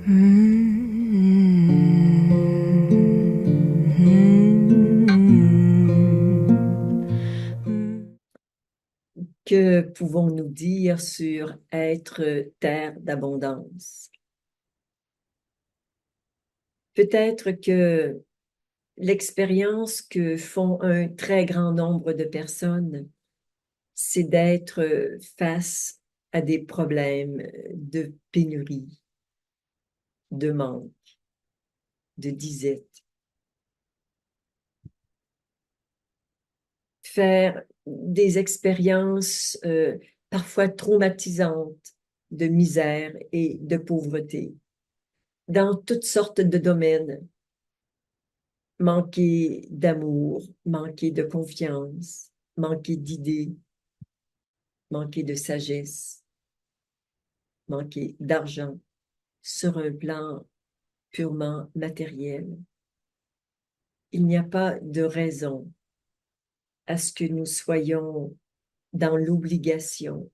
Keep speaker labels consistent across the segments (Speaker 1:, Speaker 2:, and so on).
Speaker 1: Que pouvons-nous dire sur être terre d'abondance? Peut-être que l'expérience que font un très grand nombre de personnes, c'est d'être face à des problèmes de pénurie, de manque, de disette. Faire des expériences parfois traumatisantes de misère et de pauvreté dans toutes sortes de domaines. Manquer d'amour, manquer de confiance, manquer d'idées, manquer de sagesse, manquer d'argent sur un plan purement matériel. Il n'y a pas de raison à ce que nous soyons dans l'obligation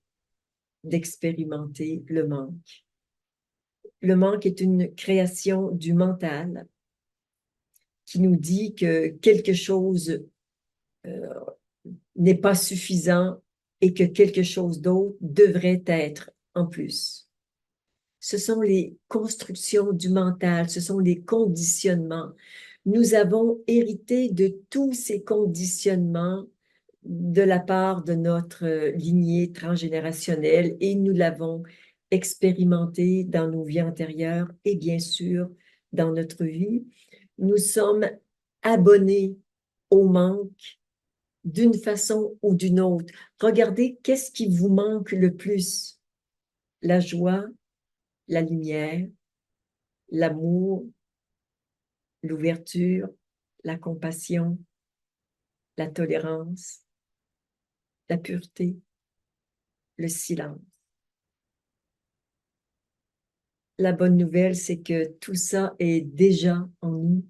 Speaker 1: d'expérimenter le manque. Le manque est une création du mental qui nous dit que quelque chose euh, n'est pas suffisant et que quelque chose d'autre devrait être en plus. Ce sont les constructions du mental, ce sont les conditionnements. Nous avons hérité de tous ces conditionnements de la part de notre lignée transgénérationnelle et nous l'avons expérimenté dans nos vies antérieures et bien sûr dans notre vie. Nous sommes abonnés au manque d'une façon ou d'une autre. Regardez qu'est-ce qui vous manque le plus. La joie, la lumière, l'amour, l'ouverture, la compassion, la tolérance, la pureté, le silence. La bonne nouvelle, c'est que tout ça est déjà en nous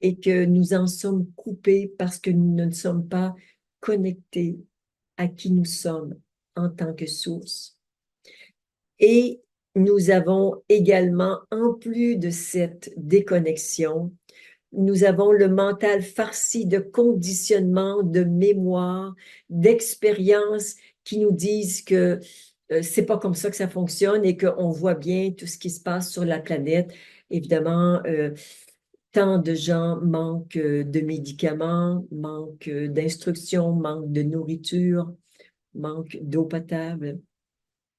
Speaker 1: et que nous en sommes coupés parce que nous ne sommes pas connectés à qui nous sommes en tant que source. Et nous avons également, en plus de cette déconnexion, nous avons le mental farci de conditionnement, de mémoire, d'expériences qui nous disent que c'est pas comme ça que ça fonctionne et qu'on voit bien tout ce qui se passe sur la planète. Évidemment, tant de gens manquent de médicaments, manquent d'instructions, manquent de nourriture, manquent d'eau potable.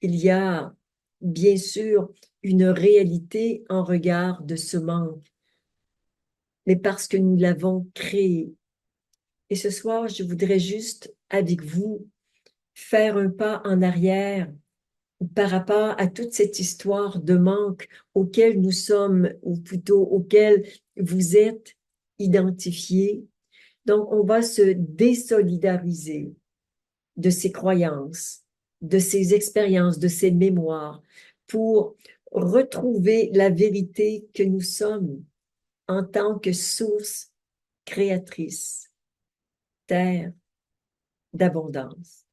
Speaker 1: Il y a bien sûr une réalité en regard de ce manque, mais parce que nous l'avons créé. Et ce soir, je voudrais juste, avec vous, faire un pas en arrière par rapport à toute cette histoire de manque auquel nous sommes, ou plutôt auquel vous êtes identifiés. Donc, on va se désolidariser de ces croyances, de ces expériences, de ces mémoires, pour retrouver la vérité que nous sommes en tant que source créatrice, terre d'abondance.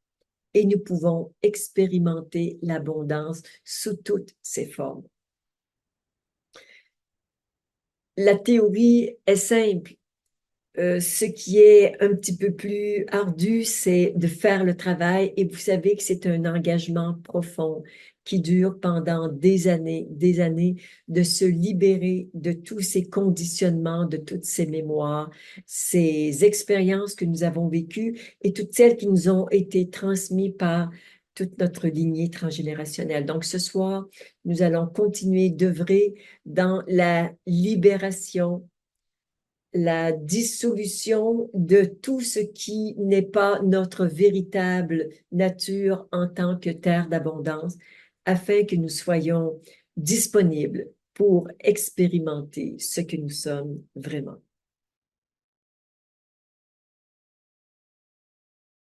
Speaker 1: Et nous pouvons expérimenter l'abondance sous toutes ses formes. La théorie est simple. Ce qui est un petit peu plus ardu, c'est de faire le travail et vous savez que c'est un engagement profond qui dure pendant des années, de se libérer de tous ces conditionnements, de toutes ces mémoires, ces expériences que nous avons vécues et toutes celles qui nous ont été transmises par toute notre lignée transgénérationnelle. Donc ce soir, nous allons continuer d'œuvrer dans la libération, la dissolution de tout ce qui n'est pas notre véritable nature en tant que terre d'abondance, afin que nous soyons disponibles pour expérimenter ce que nous sommes vraiment.